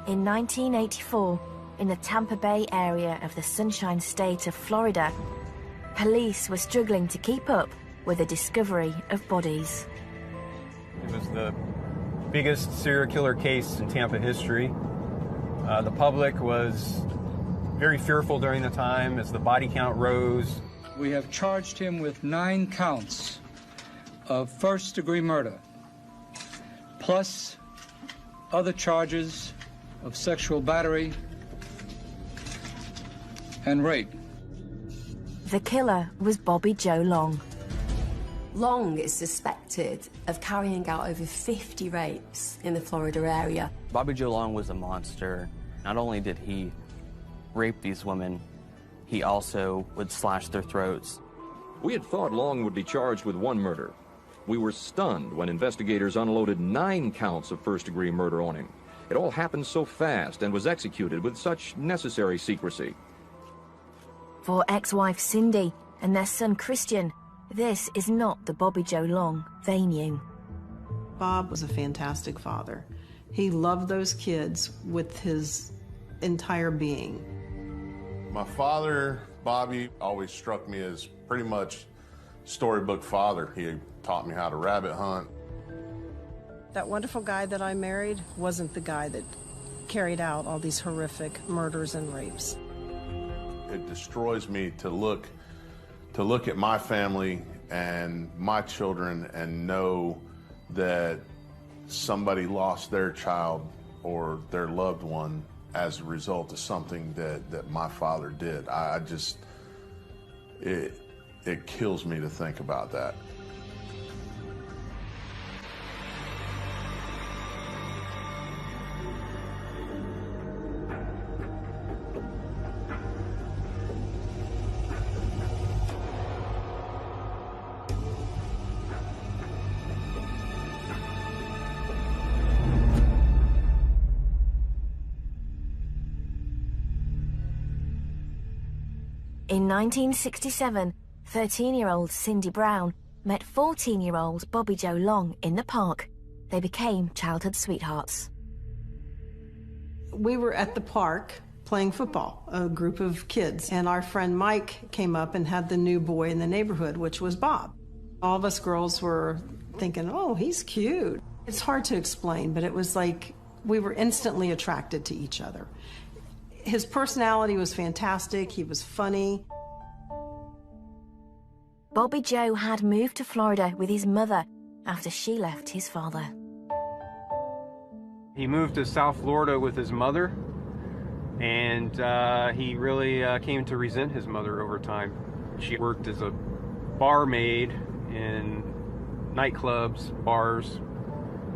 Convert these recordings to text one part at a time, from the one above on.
In 1984, in the Tampa Bay area of the Sunshine State of Florida, police were struggling to keep up with the discovery of bodies. It was the biggest serial killer case in Tampa history. The public was very fearful during the time as the body count rose. We have charged him with 9 counts of first-degree murder, plus other charges of sexual battery and rape. The killer was Bobby Joe Long. Long is suspected of carrying out over 50 rapes in the Florida area. Bobby Joe Long was a monster. Not only did he rape these women, he also would slash their throats. We had thought Long would be charged with 1 murder. We were stunned when investigators unloaded 9 counts of first-degree murder on him. It all happened so fast and was executed with such necessary secrecy. For ex-wife Cindy and their son Christian, this is not the Bobby Joe Long they knew. Bob was a fantastic father. He loved those kids with his entire being. My father, Bobby, always struck me as pretty much storybook father. He taught me how to rabbit hunt. That wonderful guy that I married wasn't the guy that carried out all these horrific murders and rapes. It destroys me to look at my family and my children and know that somebody lost their child or their loved one as a result of something that my father did. It kills me to think about that. In 1967, 13-year-old Cindy Brown met 14-year-old Bobby Joe Long in the park. They became childhood sweethearts. We were at the park playing football, a group of kids, and our friend Mike came up and had the new boy in the neighborhood, which was Bob. All of us girls were thinking, oh, he's cute. It's hard to explain, but it was like we were instantly attracted to each other. His personality was fantastic. He was funny. Bobby Joe had moved to Florida with his mother after she left his father. He moved to South Florida with his mother, and he really came to resent his mother over time. She worked as a barmaid in nightclubs, bars,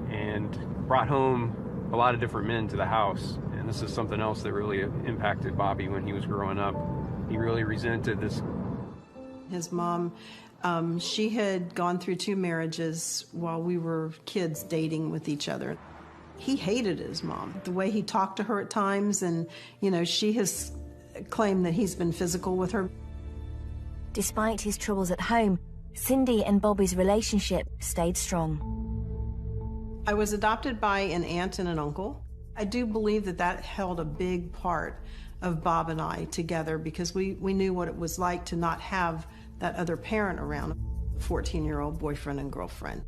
and brought home a lot of different men to the house. And this is something else that really impacted Bobby when he was growing up. He really resented this. His mom, she had gone through 2 marriages while we were kids dating with each other. He hated his mom, the way he talked to her at times, and, you know, she has claimed that he's been physical with her. Despite his troubles at home, Cindy and Bobby's relationship stayed strong. I was adopted by an aunt and an uncle. I do believe that held a big part of Bob and I together because we knew what it was like to not have that other parent around, a 14-year-old boyfriend and girlfriend.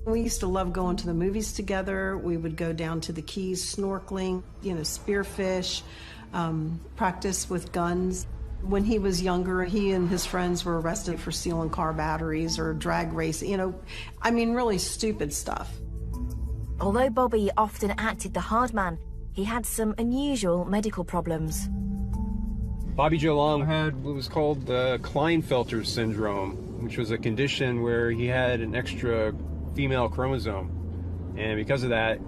We used to love going to the movies together. We would go down to the Keys snorkeling, you know, spearfish, practice with guns. When he was younger, he and his friends were arrested for stealing car batteries or drag racing, you know, I mean, really stupid stuff. Although Bobby often acted the hard man, he had some unusual medical problems. Bobby Joe Long had what was called the Klinefelter syndrome, which was a condition where he had an extra female chromosome. And because of that,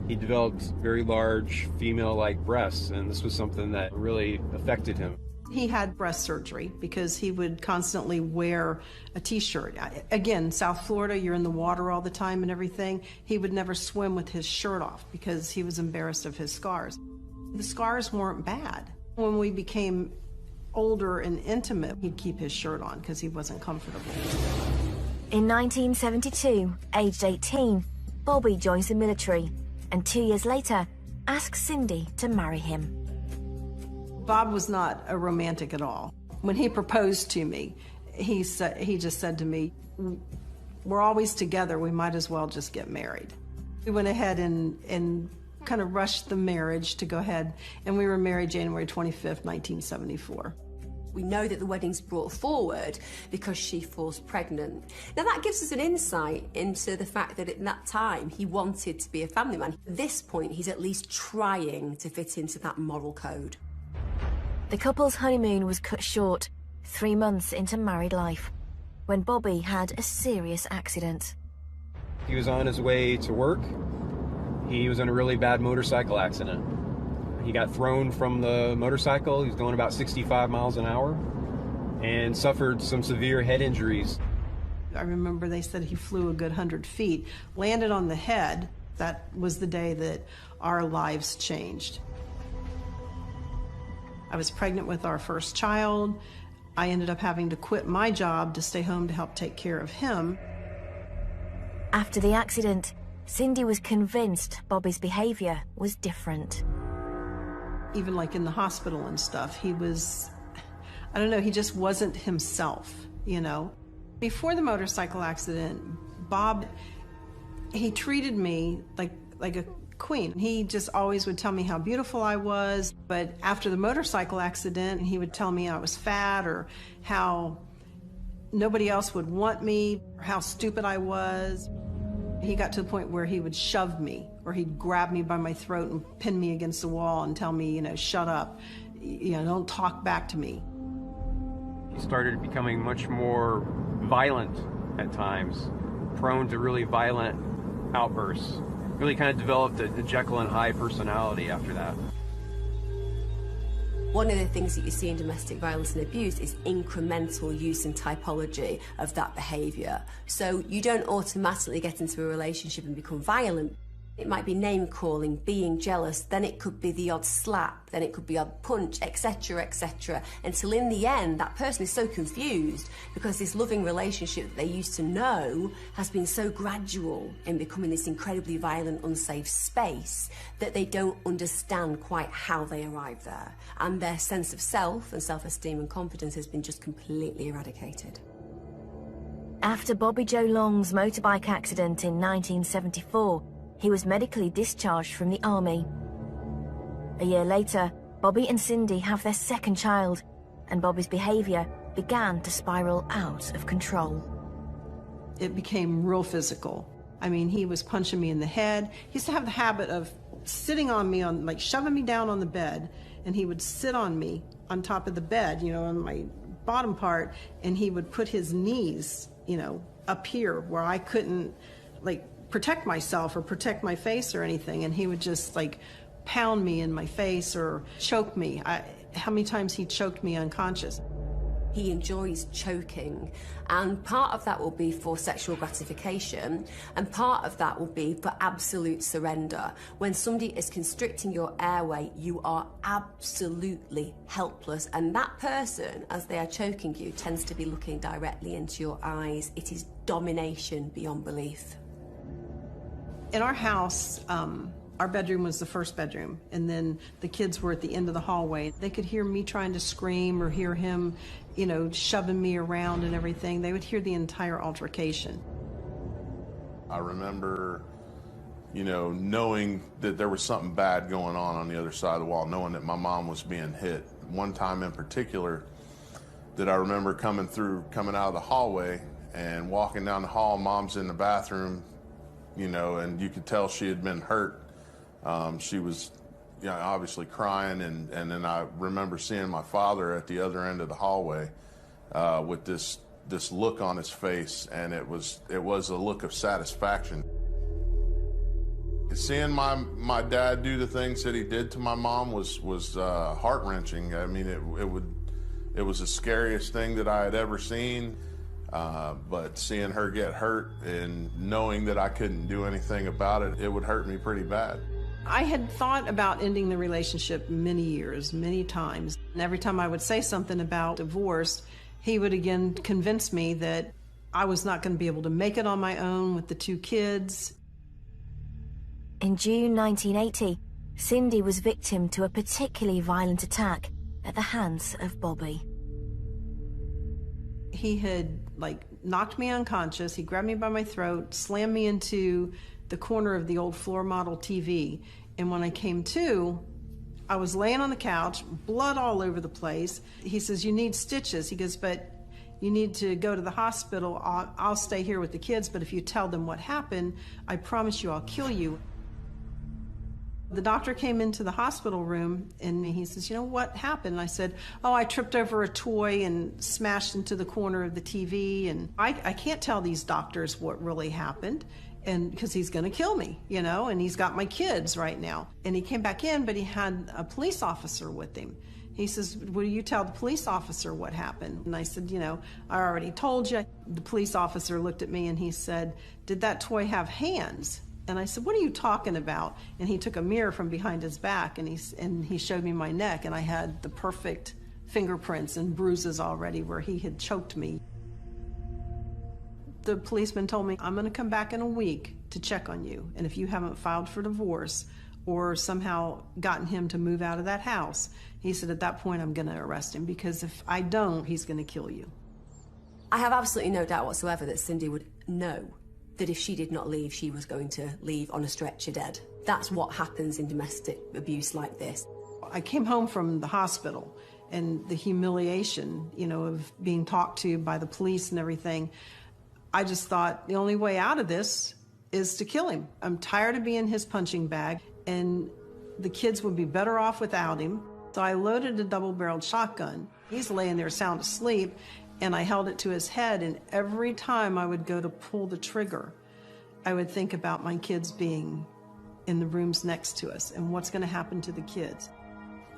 he developed very large female-like breasts, and this was something that really affected him. He had breast surgery because he would constantly wear a t-shirt. Again, South Florida, you're in the water all the time and everything. He would never swim with his shirt off because he was embarrassed of his scars. The scars weren't bad. When we became older and intimate, he'd keep his shirt on because he wasn't comfortable. In 1972, aged 18, Bobby joins the military, and 2 years later, asks Cindy to marry him. Bob was not a romantic at all. When he proposed to me, he just said to me, "We're always together, we might as well just get married." We went ahead and kind of rushed the marriage to go ahead, and we were married January 25th, 1974. We know that the wedding's brought forward because she falls pregnant. Now that gives us an insight into the fact that at that time he wanted to be a family man. At this point, he's at least trying to fit into that moral code. The couple's honeymoon was cut short 3 months into married life, when Bobby had a serious accident. He was on his way to work. He was in a really bad motorcycle accident. He got thrown from the motorcycle. He was going about 65 miles an hour and suffered some severe head injuries. I remember they said he flew a good 100 feet, landed on the head. That was the day that our lives changed. I was pregnant with our first child. I ended up having to quit my job to stay home to help take care of him. After the accident, Cindy was convinced Bobby's behavior was different. Even like in the hospital and stuff, he was, I don't know, he just wasn't himself, you know. Before the motorcycle accident, Bob, he treated me like a queen. He just always would tell me how beautiful I was, but after the motorcycle accident, he would tell me I was fat or how nobody else would want me, or how stupid I was. He got to the point where he would shove me, or he'd grab me by my throat and pin me against the wall and tell me, you know, shut up, you know, don't talk back to me. He started becoming much more violent at times, prone to really violent outbursts. Really kind of developed a Jekyll and Hyde personality after that. One of the things that you see in domestic violence and abuse is incremental use and typology of that behaviour. So you don't automatically get into a relationship and become violent. It might be name-calling, being jealous, then it could be the odd slap, then it could be odd punch, etc., until in the end that person is so confused because this loving relationship that they used to know has been so gradual in becoming this incredibly violent, unsafe space that they don't understand quite how they arrived there. And their sense of self and self-esteem and confidence has been just completely eradicated. After Bobby Joe Long's motorbike accident in 1974, he was medically discharged from the army. A year later, Bobby and Cindy have their second child, and Bobby's behavior began to spiral out of control. It became real physical. I mean, he was punching me in the head. He used to have the habit of sitting on me, like shoving me down on the bed, and he would sit on me on top of the bed, you know, on my bottom part, and he would put his knees, you know, up here where I couldn't, like, protect myself or protect my face or anything, and he would just like pound me in my face or choke me. How many times he choked me unconscious. He enjoys choking, and part of that will be for sexual gratification, and part of that will be for absolute surrender. When somebody is constricting your airway, you are absolutely helpless, and that person, as they are choking you, tends to be looking directly into your eyes. It is domination beyond belief. In our house, our bedroom was the first bedroom, and then the kids were at the end of the hallway. They could hear me trying to scream or hear him, you know, shoving me around and everything. They would hear the entire altercation. I remember, you know, knowing that there was something bad going on the other side of the wall, knowing that my mom was being hit. One time in particular that I remember coming out of the hallway and walking down the hall, Mom's in the bathroom, you know, and you could tell she had been hurt. She was, you know, obviously crying, and then I remember seeing my father at the other end of the hallway with this look on his face, and it was a look of satisfaction. Seeing my dad do the things that he did to my mom was heart-wrenching. I mean, it was the scariest thing that I had ever seen. But seeing her get hurt and knowing that I couldn't do anything about it, it would hurt me pretty bad. I had thought about ending the relationship many years, many times. And every time I would say something about divorce, he would again convince me that I was not going to be able to make it on my own with the 2 kids. In June 1980, Cindy was victim to a particularly violent attack at the hands of Bobby. He had knocked me unconscious. He grabbed me by my throat, slammed me into the corner of the old floor model TV. And when I came to, I was laying on the couch, blood all over the place. He says, "You need stitches." He goes, "But you need to go to the hospital. I'll stay here with the kids, but if you tell them what happened, I promise you I'll kill you." The doctor came into the hospital room and he says, "You know what happened?" I said, "Oh, I tripped over a toy and smashed into the corner of the TV." And I can't tell these doctors what really happened, and because he's going to kill me, and he's got my kids right now. And he came back in, but he had a police officer with him. He says, "Will you tell the police officer what happened?" And I said, "I already told you." The police officer looked at me and he said, "Did that toy have hands?" And I said, "What are you talking about?" And he took a mirror from behind his back and he showed me my neck, and I had the perfect fingerprints and bruises already where he had choked me. The policeman told me, "I'm going to come back in a week to check on you. And if you haven't filed for divorce or somehow gotten him to move out of that house," he said, "at that point I'm going to arrest him, because if I don't, he's going to kill you." I have absolutely no doubt whatsoever that Cindy would know that if she did not leave, she was going to leave on a stretcher dead. That's what happens in domestic abuse like this. I came home from the hospital, and the humiliation, of being talked to by the police and everything, I just thought the only way out of this is to kill him. I'm tired of being his punching bag, and the kids would be better off without him. So I loaded a double-barreled shotgun. He's laying there sound asleep, and I held it to his head, and every time I would go to pull the trigger, I would think about my kids being in the rooms next to us and what's going to happen to the kids.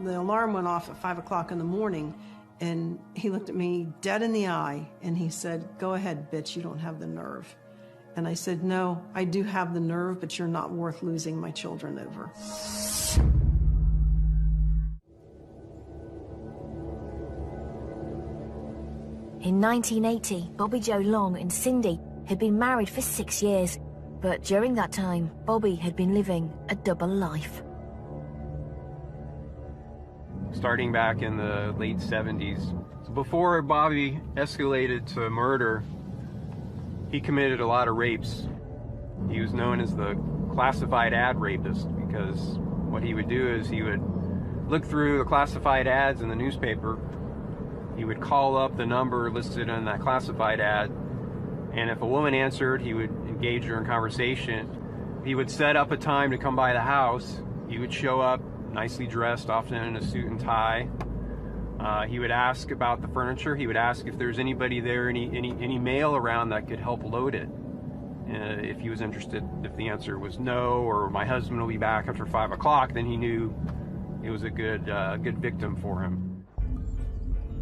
The alarm went off at 5 o'clock in the morning, and he looked at me dead in the eye, and he said, "Go ahead, bitch, you don't have the nerve." And I said, "No, I do have the nerve, but you're not worth losing my children over." In 1980, Bobby Joe Long and Cindy had been married for 6 years, but during that time, Bobby had been living a double life. Starting back in the late 70s, before Bobby escalated to murder, he committed a lot of rapes. He was known as the classified ad rapist, because what he would do is he would look through the classified ads in the newspaper. He would call up the number listed on that classified ad, and if a woman answered, he would engage her in conversation. He would set up a time to come by the house. He would show up nicely dressed, often in a suit and tie. He would ask about the furniture. He would ask if there's anybody there, any mail around that could help load it. If he was interested, if the answer was no, or "my husband will be back after 5 o'clock, then he knew it was a good victim for him.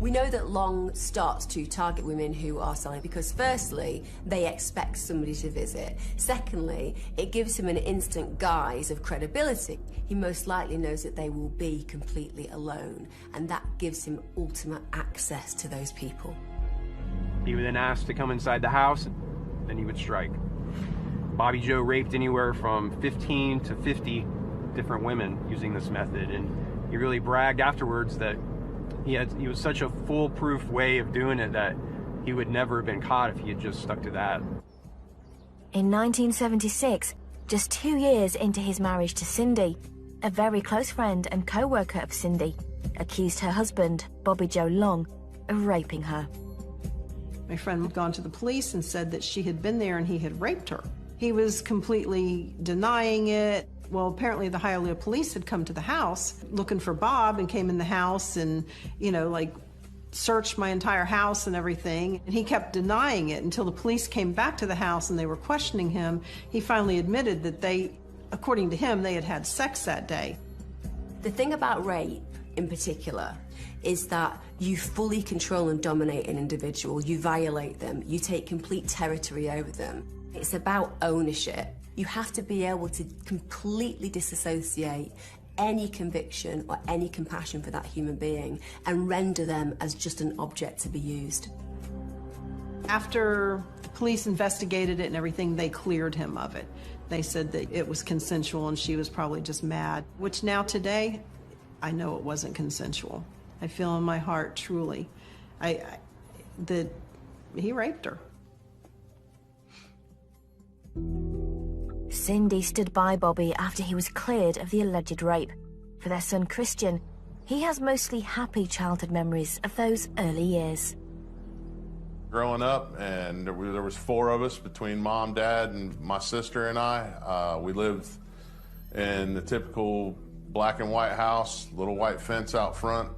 We know that Long starts to target women who are selling because, firstly, they expect somebody to visit. Secondly, it gives him an instant guise of credibility. He most likely knows that they will be completely alone, and that gives him ultimate access to those people. He would then ask to come inside the house, then he would strike. Bobby Joe raped anywhere from 15 to 50 different women using this method, and he really bragged afterwards that he was such a foolproof way of doing it that he would never have been caught if he had just stuck to that. In 1976, just 2 years into his marriage to Cindy, a very close friend and co-worker of Cindy accused her husband, Bobby Joe Long, of raping her. My friend had gone to the police and said that she had been there and he had raped her. He was completely denying it. Well, apparently the Hialeah police had come to the house looking for Bob and came in the house and, searched my entire house and everything. And he kept denying it until the police came back to the house and they were questioning him. He finally admitted that according to him, they had had sex that day. The thing about rape in particular is that you fully control and dominate an individual. You violate them. You take complete territory over them. It's about ownership. You have to be able to completely disassociate any conviction or any compassion for that human being and render them as just an object to be used. After the police investigated it and everything, they cleared him of it. They said that it was consensual and she was probably just mad, which now today, I know it wasn't consensual. I feel in my heart, truly, that he raped her. Cindy stood by Bobby after he was cleared of the alleged rape. For their son Christian, he has mostly happy childhood memories of those early years. Growing up, and there was 4 of us between mom, dad, and my sister and I. We lived in the typical black and white house, little white fence out front.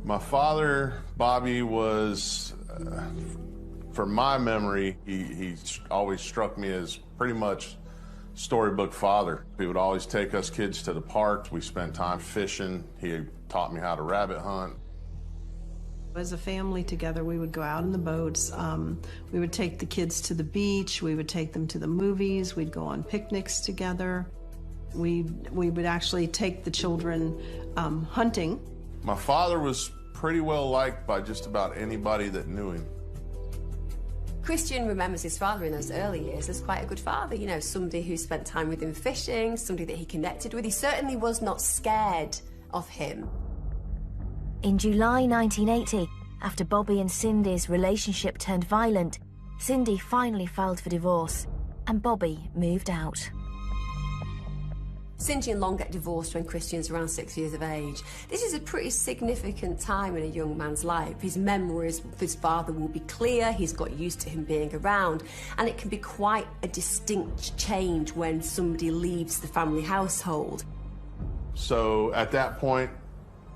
My father, Bobby, was, from my memory, he always struck me as pretty much storybook father. He would always take us kids to the park. We spent time fishing. He taught me how to rabbit hunt. As a family together, we would go out in the boats. We would take the kids to the beach. We would take them to the movies. We'd go on picnics together. We would actually take the children hunting. My father was pretty well liked by just about anybody that knew him. Christian remembers his father in those early years as quite a good father, you know, somebody who spent time with him fishing, somebody that he connected with. He certainly was not scared of him. In July 1980, after Bobby and Cindy's relationship turned violent, Cindy finally filed for divorce, and Bobby moved out. Cindy and Long get divorced when Christian's around 6 years of age. This is a pretty significant time in a young man's life. His memories of his father will be clear, he's got used to him being around, and it can be quite a distinct change when somebody leaves the family household. So at that point,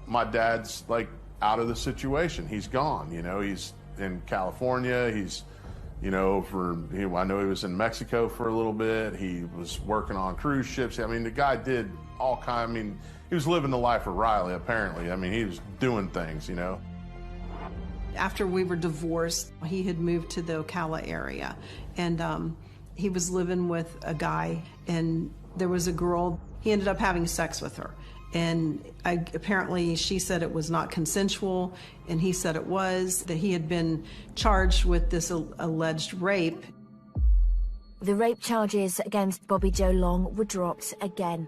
my dad's like out of the situation. He's gone, you know, he's in California, he's, you know, I know he was in Mexico for a little bit. He was working on cruise ships. I mean, the guy did all kinds, I mean, he was living the life of Riley, apparently. I mean, he was doing things, you know. After we were divorced, he had moved to the Ocala area, and he was living with a guy, and there was a girl. He ended up having sex with her. And apparently she said it was not consensual, and he said it was, that he had been charged with this alleged rape. The rape charges against Bobby Joe Long were dropped again,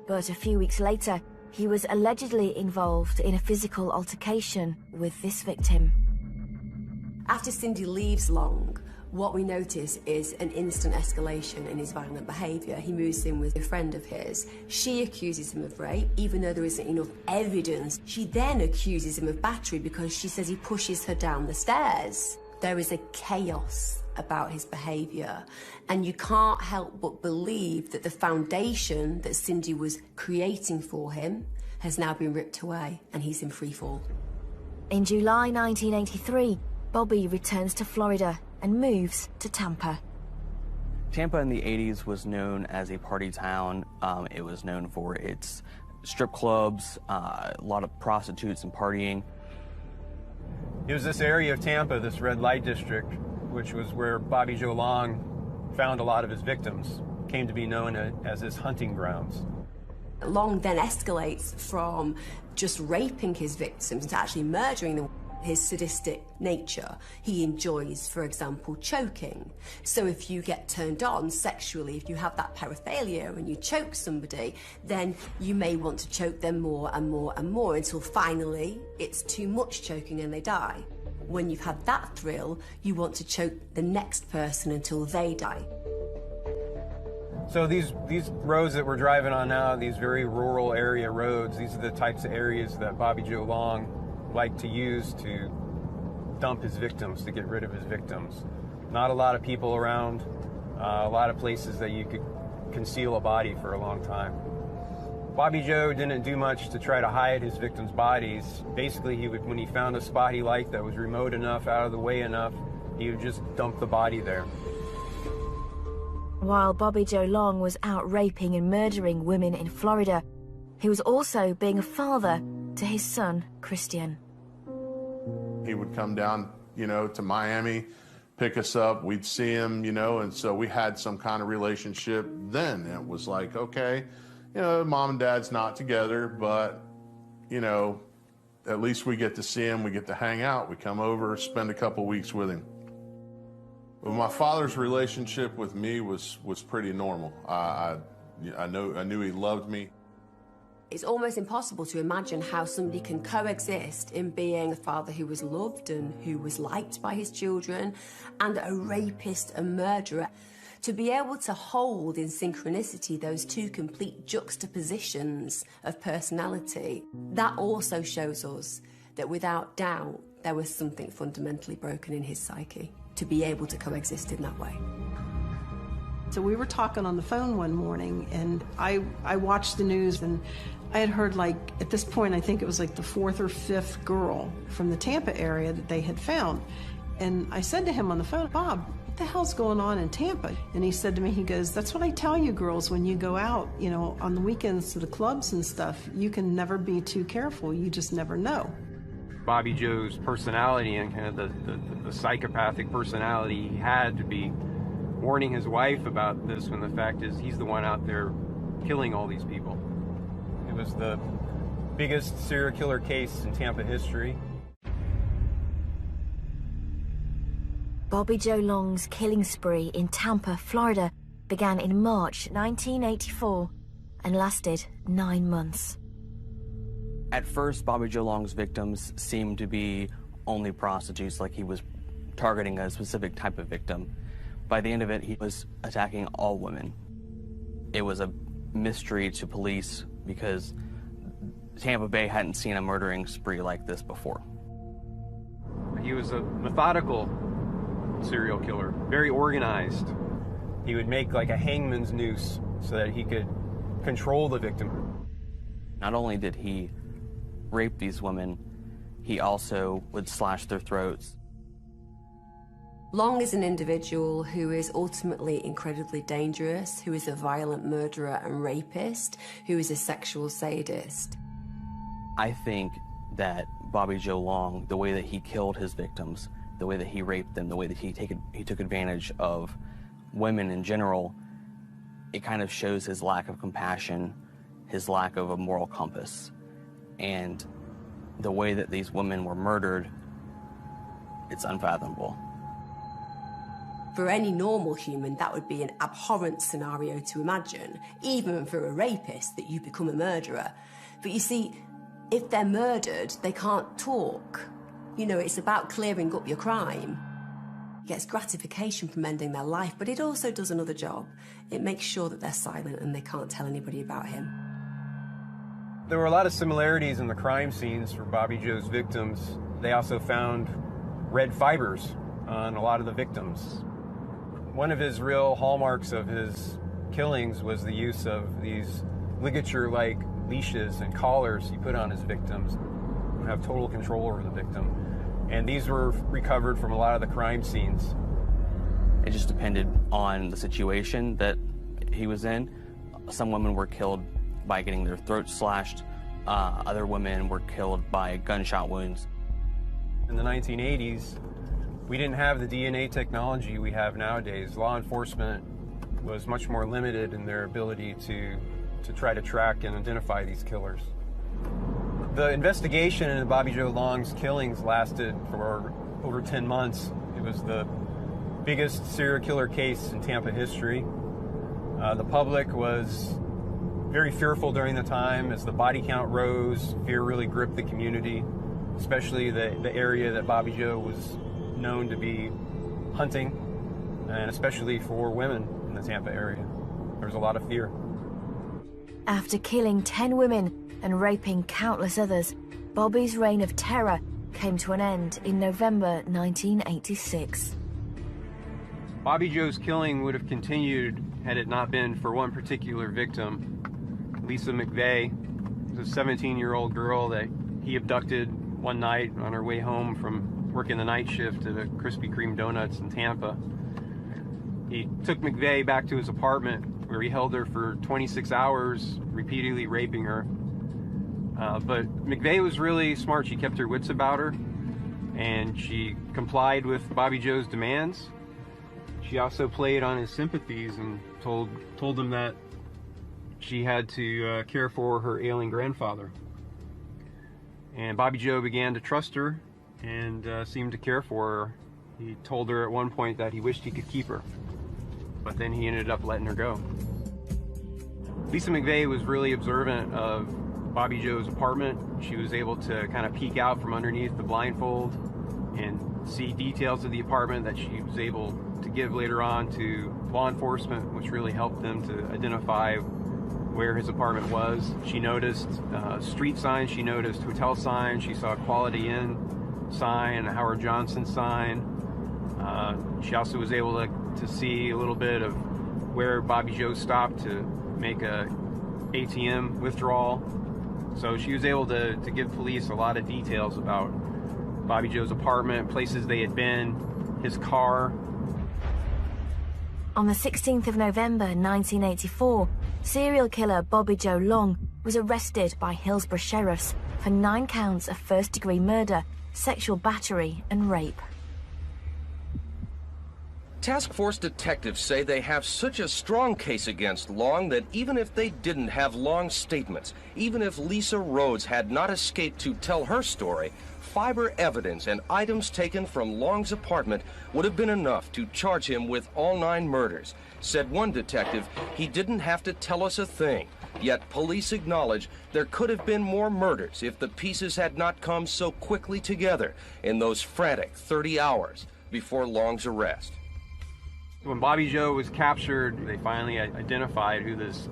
but a few weeks later, he was allegedly involved in a physical altercation with this victim. After Cindy leaves Long, what we notice is an instant escalation in his violent behaviour. He moves in with a friend of his. She accuses him of rape, even though there isn't enough evidence. She then accuses him of battery because she says he pushes her down the stairs. There is a chaos about his behaviour, and you can't help but believe that the foundation that Cindy was creating for him has now been ripped away, and he's in free fall. In July 1983, Bobby returns to Florida and moves to Tampa. Tampa in the 80s was known as a party town. It was known for its strip clubs, a lot of prostitutes and partying. It was this area of Tampa, this red light district, which was where Bobby Joe Long found a lot of his victims, came to be known as his hunting grounds. Long then escalates from just raping his victims to actually murdering them. His sadistic nature, he enjoys, for example, choking. So if you get turned on sexually, if you have that paraphilia and you choke somebody, then you may want to choke them more and more and more until finally it's too much choking and they die. When you've had that thrill, you want to choke the next person until they die. So these roads that we're driving on now, these very rural area roads, these are the types of areas that Bobby Joe Long liked to use to dump his victims, to get rid of his victims. Not a lot of people around, a lot of places that you could conceal a body for a long time. Bobby Joe didn't do much to try to hide his victims' bodies. Basically, he would, when he found a spot he liked that was remote enough, out of the way enough, he would just dump the body there. While Bobby Joe Long was out raping and murdering women in Florida, he was also being a father to his son, Christian. He would come down, you know, to Miami, pick us up, we'd see him, you know, and so we had some kind of relationship then. It was like, okay, you know, mom and dad's not together, but, you know, at least we get to see him, we get to hang out, we come over, spend a couple weeks with him. Well, my father's relationship with me was pretty normal. I knew he loved me. It's almost impossible to imagine how somebody can coexist in being a father who was loved and who was liked by his children and a rapist and murderer. To be able to hold in synchronicity those two complete juxtapositions of personality, that also shows us that without doubt there was something fundamentally broken in his psyche to be able to coexist in that way. So we were talking on the phone one morning, and I watched the news, and I had heard, like, at this point, I think it was like the 4th or 5th girl from the Tampa area that they had found. And I said to him on the phone, Bob, what the hell's going on in Tampa? And he said to me, he goes, that's what I tell you girls when you go out, you know, on the weekends to the clubs and stuff. You can never be too careful. You just never know. Bobby Joe's personality and kind of the psychopathic personality he had to be warning his wife about this, when the fact is he's the one out there killing all these people. It was the biggest serial killer case in Tampa history. Bobby Joe Long's killing spree in Tampa, Florida began in March 1984 and lasted 9 months. At first, Bobby Joe Long's victims seemed to be only prostitutes, like he was targeting a specific type of victim. By the end of it, he was attacking all women. It was a mystery to police because Tampa Bay hadn't seen a murdering spree like this before. He was a methodical serial killer, very organized. He would make like a hangman's noose so that he could control the victim. Not only did he rape these women, he also would slash their throats. Long is an individual who is ultimately incredibly dangerous, who is a violent murderer and rapist, who is a sexual sadist. I think that Bobby Joe Long, the way that he killed his victims, the way that he raped them, the way that he took advantage of women in general, it kind of shows his lack of compassion, his lack of a moral compass. And the way that these women were murdered, it's unfathomable. For any normal human, that would be an abhorrent scenario to imagine, even for a rapist, that you become a murderer. But you see, if they're murdered, they can't talk. You know, it's about clearing up your crime. It gets gratification from ending their life, but it also does another job. It makes sure that they're silent and they can't tell anybody about him. There were a lot of similarities in the crime scenes for Bobby Joe's victims. They also found red fibers on a lot of the victims. One of his real hallmarks of his killings was the use of these ligature-like leashes and collars he put on his victims to have total control over the victim. And these were recovered from a lot of the crime scenes. It just depended on the situation that he was in. Some women were killed by getting their throats slashed. Other women were killed by gunshot wounds. In the 1980s, we didn't have the DNA technology we have nowadays. Law enforcement was much more limited in their ability to try to track and identify these killers. The investigation into Bobby Joe Long's killings lasted for over 10 months. It was the biggest serial killer case in Tampa history. The public was very fearful during the time. As the body count rose, fear really gripped the community, especially the area that Bobby Joe was known to be hunting, and especially for women in the Tampa area. There was a lot of fear. After killing 10 women and raping countless others, Bobby's reign of terror came to an end in November 1986. Bobby Joe's killing would have continued had it not been for one particular victim, Lisa McVeigh. It was a 17-year-old girl that he abducted one night on her way home from working the night shift at a Krispy Kreme Donuts in Tampa. He took McVeigh back to his apartment where he held her for 26 hours, repeatedly raping her. But McVeigh was really smart. She kept her wits about her, and she complied with Bobby Joe's demands. She also played on his sympathies and told him that she had to care for her ailing grandfather. And Bobby Joe began to trust her and seemed to care for her. He told her at one point that he wished he could keep her, but then he ended up letting her go. Lisa McVeigh was really observant of Bobby Joe's apartment. She was able to kind of peek out from underneath the blindfold and see details of the apartment that she was able to give later on to law enforcement, which really helped them to identify where his apartment was. She noticed street signs, she noticed hotel signs, she saw a Quality Inn sign, a Howard Johnson sign. She also was able to see a little bit of where Bobby Joe stopped to make a ATM withdrawal. So she was able to give police a lot of details about Bobby Joe's apartment, places they had been, his car. On the 16th of November 1984, serial killer Bobby Joe Long was arrested by Hillsborough sheriffs for 9 counts of first-degree murder, sexual battery, and rape. Task Force detectives say they have such a strong case against Long that even if they didn't have Long's statements, even if Lisa Rhodes had not escaped to tell her story, fiber evidence and items taken from Long's apartment would have been enough to charge him with all 9 murders. Said one detective, he didn't have to tell us a thing. Yet police acknowledge there could have been more murders if the pieces had not come so quickly together in those frantic 30 hours before Long's arrest. When Bobby Joe was captured, they finally identified who this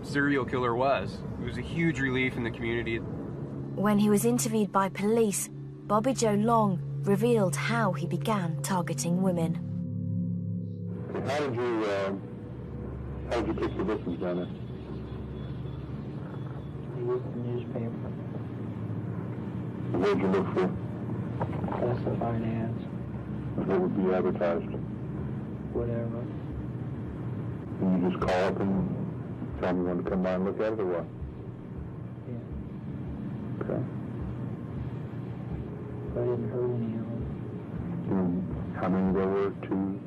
serial killer was. It was a huge relief in the community. When he was interviewed by police, Bobby Joe Long revealed how he began targeting women. How did you pick the victims down there? I used the newspaper. What did you look for? Classified ads. What would be advertised? Whatever. And you just call up and tell them you want to come by and look at it, or what? Yeah. Okay. I didn't hurt any of them. And how many there were? 2,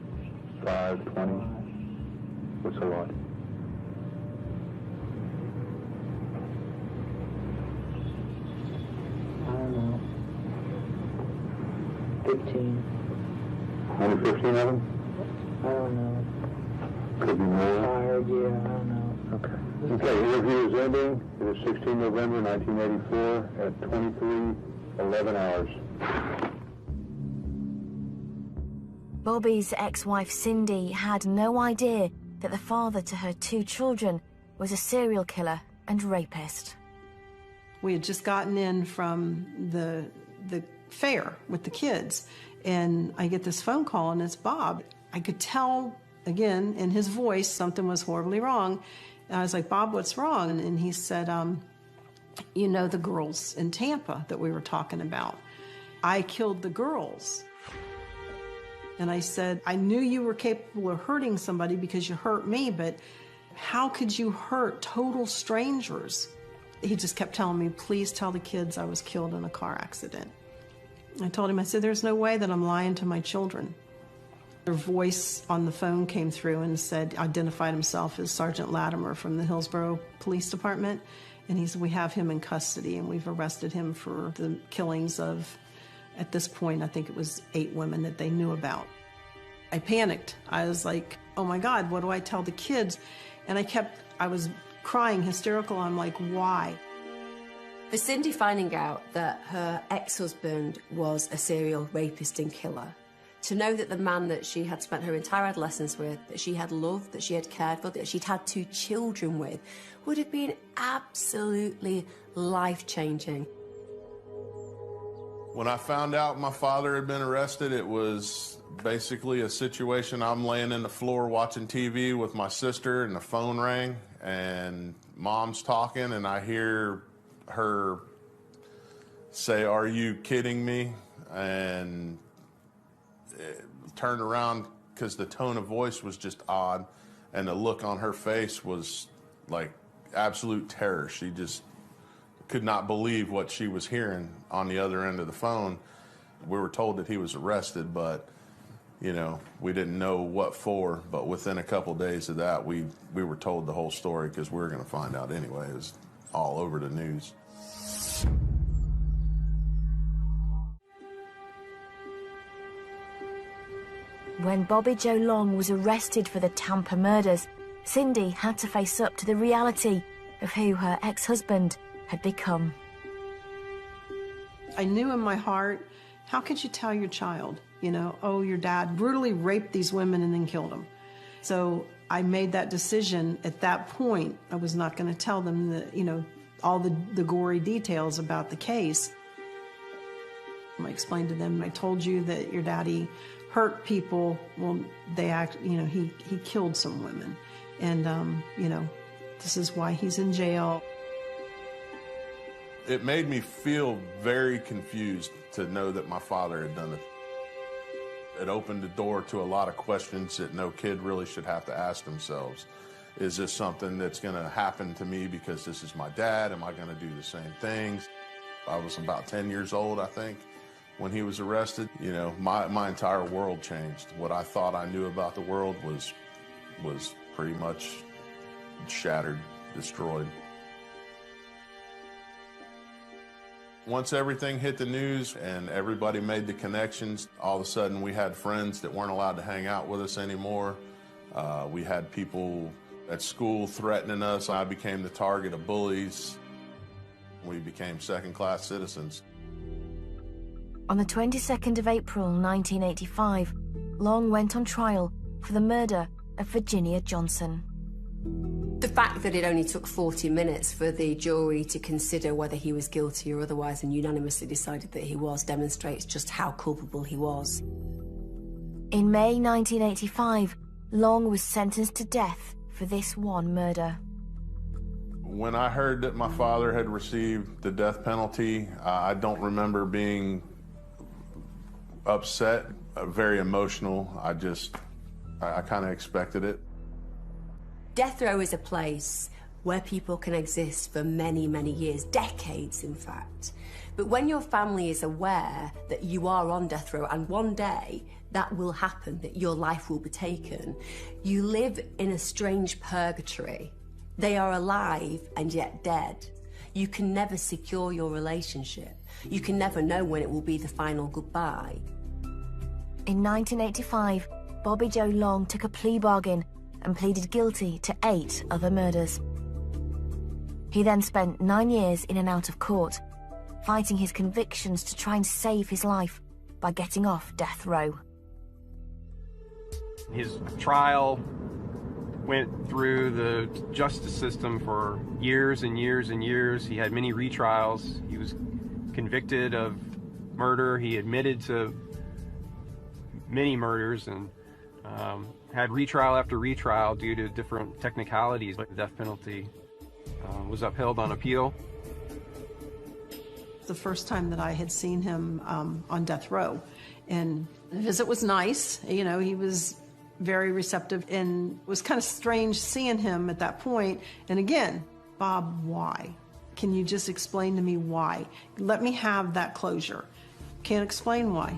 5, 20? What's a lot? I don't know. 15. Only 15 of them? I don't know. Could be more. Tired, yeah, I don't know. Okay. Okay, interview is ending. It is 16 November 1984 at 23:11 hours. Bobby's ex-wife Cindy had no idea that the father to her 2 children was a serial killer and rapist. We had just gotten in from the fair with the kids, and I get this phone call, and it's Bob. I could tell, again, in his voice, something was horribly wrong. And I was like, Bob, what's wrong? And he said, you know the girls in Tampa that we were talking about. I killed the girls. And I said, I knew you were capable of hurting somebody because you hurt me, but how could you hurt total strangers? He just kept telling me, please tell the kids I was killed in a car accident. I told him, I said, there's no way that I'm lying to my children. Their voice on the phone came through and said, identified himself as Sergeant Latimer from the Hillsborough Police Department. And he said, we have him in custody and we've arrested him for the killings of, at this point, I think it was 8 women that they knew about. I panicked. I was like, oh my God, what do I tell the kids? And I was crying hysterical. I'm like, why? For Cindy finding out that her ex-husband was a serial rapist and killer, to know that the man that she had spent her entire adolescence with, that she had loved, that she had cared for, that she'd had 2 children with, would have been absolutely life-changing. When I found out my father had been arrested, it was basically a situation. I'm laying in the floor watching TV with my sister, and the phone rang, and Mom's talking, and I hear her say, "Are you kidding me?" And turned around because the tone of voice was just odd, and the look on her face was like absolute terror. She just could not believe what she was hearing on the other end of the phone. We were told that he was arrested, but you know, we didn't know what for. But within a couple days of that, we were told the whole story because we were going to find out anyway. It was all over the news. When Bobby Joe Long was arrested for the Tampa murders, Cindy had to face up to the reality of who her ex-husband had become. I knew in my heart, how could you tell your child, you know, oh, your dad brutally raped these women and then killed them? So I made that decision at that point. I was not going to tell them that, you know, all the gory details about the case. I explained to them, I told you that your daddy hurt people. Well, he killed some women. And, you know, this is why he's in jail. It made me feel very confused to know that my father had done it. It opened the door to a lot of questions that no kid really should have to ask themselves. Is this something that's going to happen to me because this is my dad? Am I going to do the same things? I was about 10 years old, I think, when he was arrested. You know, my entire world changed. What I thought I knew about the world was pretty much shattered, destroyed. Once everything hit the news and everybody made the connections, all of a sudden we had friends that weren't allowed to hang out with us anymore. We had people at school threatening us. I became the target of bullies. We became second-class citizens. On the 22nd of April 1985, Long went on trial for the murder of Virginia Johnson. The fact that it only took 40 minutes for the jury to consider whether he was guilty or otherwise and unanimously decided that he was demonstrates just how culpable he was. In May 1985, Long was sentenced to death for this one murder. When I heard that my father had received the death penalty, I don't remember being upset, very emotional. I kind of expected it. Death row is a place where people can exist for many, many years, decades in fact. But when your family is aware that you are on death row and one day that will happen, that your life will be taken, you live in a strange purgatory. They are alive and yet dead. You can never secure your relationship. You can never know when it will be the final goodbye. In 1985, Bobby Joe Long took a plea bargain and pleaded guilty to 8 other murders. He then spent 9 years in and out of court, fighting his convictions to try and save his life by getting off death row. His trial went through the justice system for years and years and years. He had many retrials. He was convicted of murder. He admitted to many murders and had retrial after retrial due to different technicalities, but the death penalty was upheld on appeal. The first time that I had seen him on death row, and the visit was nice. You know, he was very receptive, and it was kind of strange seeing him at that point. And again, Bob, why? Can you just explain to me why? Let me have that closure. Can't explain why.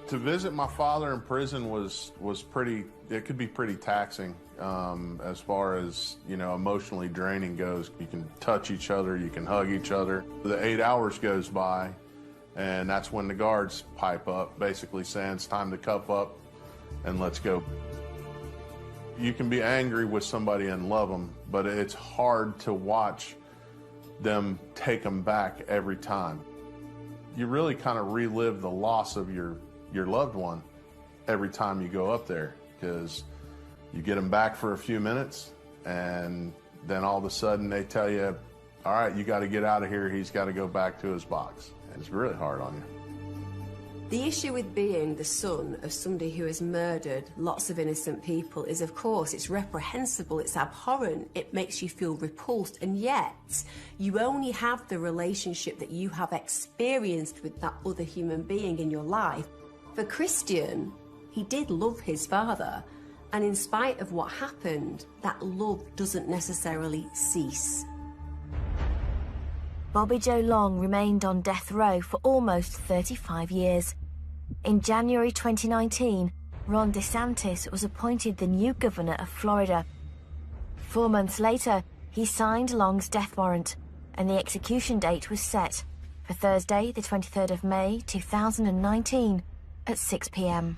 To visit my father in prison was pretty, it could be pretty taxing as far as, you know, emotionally draining goes. You can touch each other, you can hug each other. The 8 hours goes by, and that's when the guards pipe up, basically saying it's time to cuff up and let's go. You can be angry with somebody and love them, but it's hard to watch them take them back every time. You really kind of relive the loss of your loved one every time you go up there, because you get them back for a few minutes and then all of a sudden they tell you, all right, you got to get out of here. He's got to go back to his box. And it's really hard on you. The issue with being the son of somebody who has murdered lots of innocent people is, of course, it's reprehensible, it's abhorrent, it makes you feel repulsed, and yet you only have the relationship that you have experienced with that other human being in your life. For Christian, he did love his father, and in spite of what happened, that love doesn't necessarily cease. Bobby Joe Long remained on death row for almost 35 years. In January 2019, Ron DeSantis was appointed the new governor of Florida. 4 months later, he signed Long's death warrant, and the execution date was set for Thursday, the 23rd of May, 2019, at 6 p.m.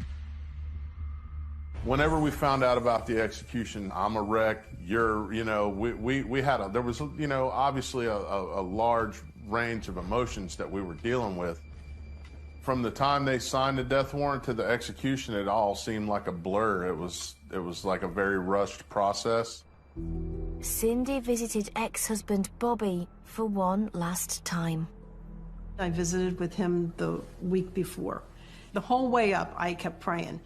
Whenever we found out about the execution, I'm a wreck. We had there was, obviously a large range of emotions that we were dealing with. From the time they signed the death warrant to the execution, it all seemed like a blur. It was like a very rushed process. Cindy visited ex-husband Bobby for one last time. I visited with him the week before. The whole way up, I kept praying,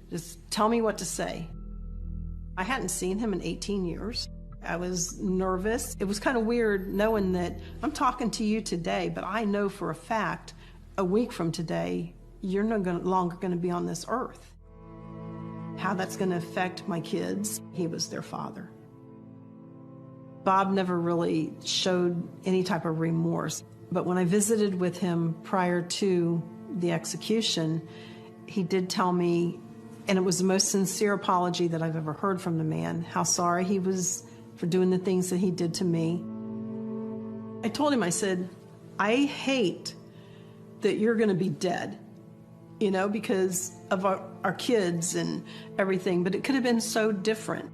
just tell me what to say. I hadn't seen him in 18 years. I was nervous. It was kind of weird knowing that I'm talking to you today, but I know for a fact a week from today, you're no longer going to be on this earth. How that's going to affect my kids, he was their father. Bob never really showed any type of remorse, but when I visited with him prior to the execution, he did tell me, and it was the most sincere apology that I've ever heard from the man, how sorry he was for doing the things that he did to me. I told him, I said, I hate that you're going to be dead, because of our kids and everything, but it could have been so different.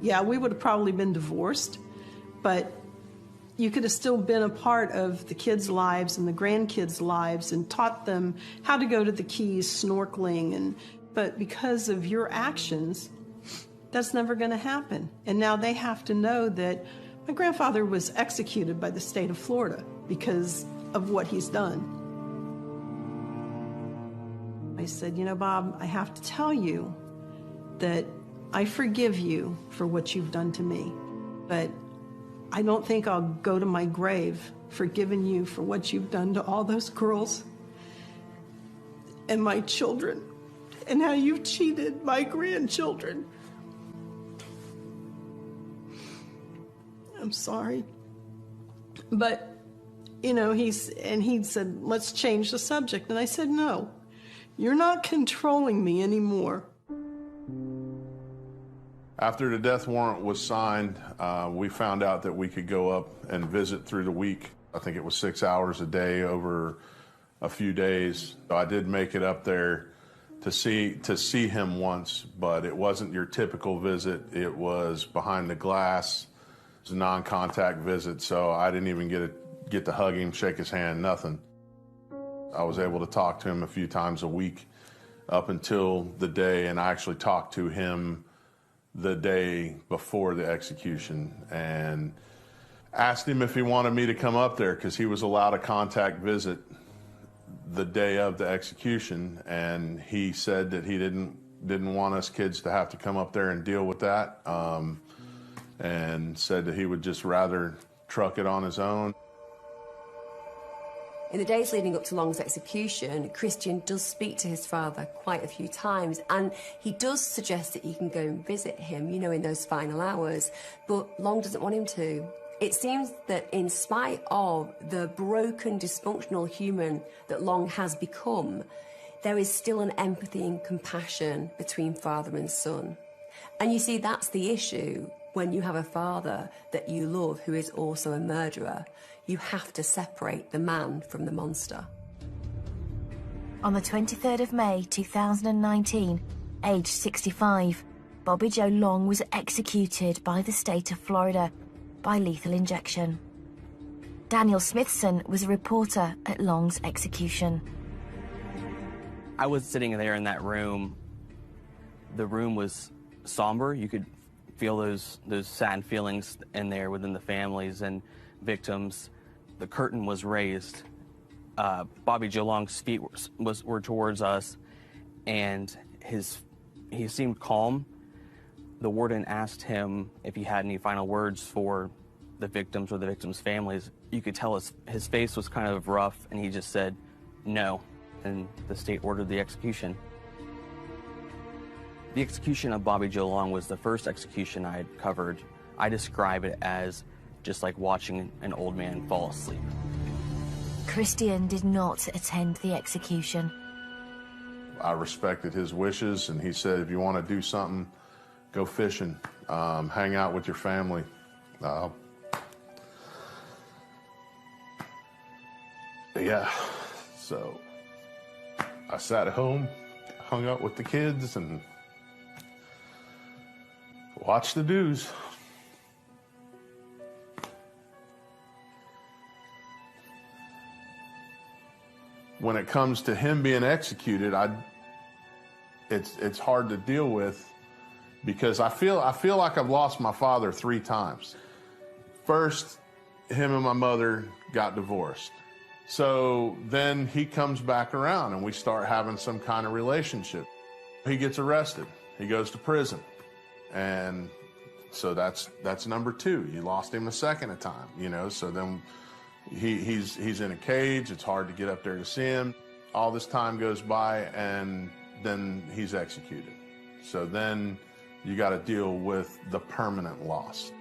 Yeah, we would have probably been divorced, but you could have still been a part of the kids' lives and the grandkids' lives and taught them how to go to the Keys snorkeling. But because of your actions, that's never going to happen. And now they have to know that my grandfather was executed by the state of Florida because of what he's done. I said, Bob, I have to tell you that I forgive you for what you've done to me, but I don't think I'll go to my grave forgiving you for what you've done to all those girls and my children and how you've cheated my grandchildren. I'm sorry. But, he said, let's change the subject. And I said, no, you're not controlling me anymore. After the death warrant was signed, we found out that we could go up and visit through the week. I think it was 6 hours a day over a few days. So I did make it up there to see him once, but it wasn't your typical visit. It was behind the glass. It was a non-contact visit, so I didn't even get to hug him, shake his hand, nothing. I was able to talk to him a few times a week up until the day, and I actually talked to him the day before the execution and asked him if he wanted me to come up there because he was allowed a contact visit the day of the execution, and he said that he didn't want us kids to have to come up there and deal with that, and said that he would just rather truck it on his own. In the days leading up to Long's execution, Christian does speak to his father quite a few times, and he does suggest that he can go and visit him, in those final hours, but Long doesn't want him to. It seems that in spite of the broken, dysfunctional human that Long has become, there is still an empathy and compassion between father and son. And you see, that's the issue when you have a father that you love who is also a murderer. You have to separate the man from the monster. On the 23rd of May 2019, aged 65, Bobby Joe Long was executed by the state of Florida by lethal injection. Daniel Smithson was a reporter at Long's execution. I was sitting there in that room. The room was somber. You could feel those sad feelings in there within the families and victims. The curtain was raised. Bobby Joe Long's feet were towards us, and he seemed calm. The warden asked him if he had any final words for the victims or the victims' families. You could tell his face was kind of rough, and he just said no, and the state ordered the execution. The execution of Bobby Joe Long was the first execution I had covered. I describe it as just like watching an old man fall asleep. Christian did not attend the execution. I respected his wishes, and he said, if you want to do something, go fishing, hang out with your family. Yeah, so I sat at home hung out with the kids and watched the news. When it comes to him being executed, it's hard to deal with because I feel like I've lost my father 3 times. First, him and my mother got divorced. So then he comes back around and we start having some kind of relationship. He gets arrested. He goes to prison. And so that's number 2. You lost him a second time, you know, so then he's in a cage. It's hard to get up there to see him. All this time goes by and then he's executed. So then you got to deal with the permanent loss.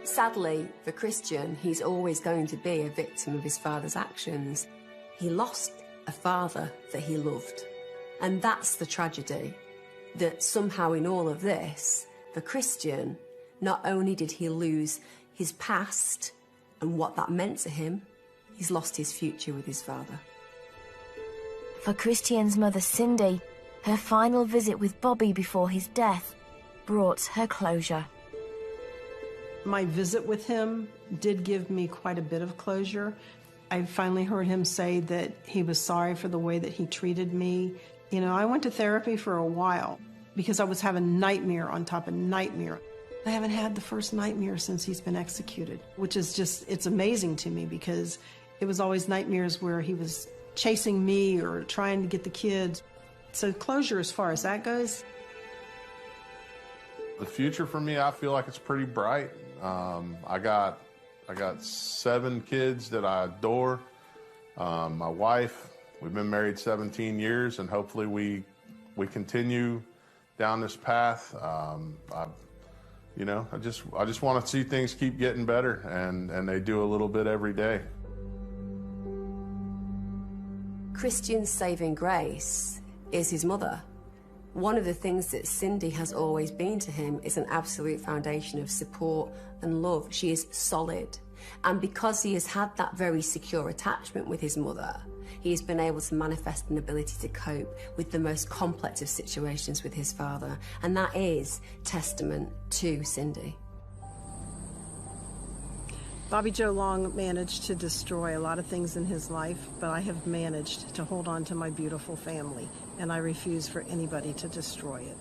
Sadly, for Christian, he's always going to be a victim of his father's actions. He lost a father that he loved. And that's the tragedy, that somehow in all of this, for Christian, not only did he lose his past and what that meant to him, he's lost his future with his father. For Christian's mother, Cindy, her final visit with Bobby before his death brought her closure. My visit with him did give me quite a bit of closure. I finally heard him say that he was sorry for the way that he treated me. You know, I went to therapy for a while because I was having nightmare on top of nightmare. I haven't had the first nightmare since he's been executed, which is just, it's amazing to me because it was always nightmares where he was chasing me or trying to get the kids. So closure as far as that goes. The future for me, I feel like it's pretty bright. I got 7 kids that I adore. My wife, we've been married 17 years, and hopefully we continue down this path. You know, I just want to see things keep getting better, and they do a little bit every day. Christian's saving grace is his mother. One of the things that Cindy has always been to him is an absolute foundation of support and love. She is solid. And because he has had that very secure attachment with his mother, he has been able to manifest an ability to cope with the most complex of situations with his father. And that is testament to Cindy. Bobby Joe Long managed to destroy a lot of things in his life, but I have managed to hold on to my beautiful family, and I refuse for anybody to destroy it.